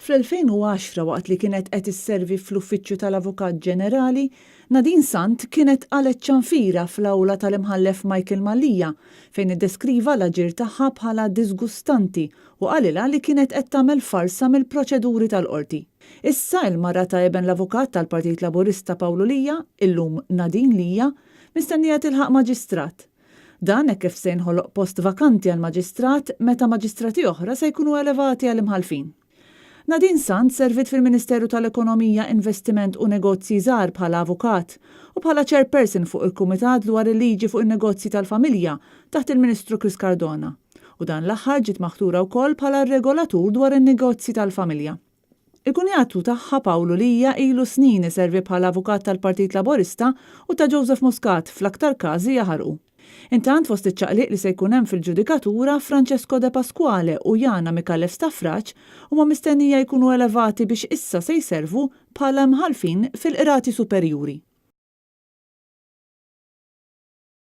Fl-2010 waqt li kienet qed isservi fl-Uffiċċju tal-Avukat Ġenerali, Nadine Sant kienet qalet ċanfira fl-awla tal-imħallef Michael Mallia fejn iddeskriva l-aġir tagħha bħala disgustanti u qalilha li kienet qed tagħmel farsa mill-proċeduri tal-qorti. Issa il-mara ta' eben l-avukat tal-Partit Laburista Pawlu Lija, illum Nadine Lija, mistennija tilħaq maġistrat. Dan hekk kif se jinħoloq post vakanti għal maġistrat meta maġistrati oħra se jkunu elevati għal imħalfin. Nadine Sant servit fil-Ministeru tal-Ekonomija, Investiment u Negozji Żgħar bħala avukat u bħala chairperson fuq il-Kumitat dwar il-liġi fuq in-negozji tal-familja taħt il-Ministru Chris Cardona. U dan l-aħħar ġiet maħtura wkoll bħala regolatur dwar in-negozji tal-familja. Il-kunjatu tagħha Pawlu Lija ilu snin iservi bħala avukat tal-Partit Laburista u ta' Joseph Muscat fl-aktar każi jaħarqu. Intant fost iċ-ċaqliq li se jkun hemm fil-ġudikatura Francesco De Pasquale u Jana Mikallef Staffraċ huma mistennija jkunu elevati biex issa se jservu bħala mħalfin fil-qrati superjuri.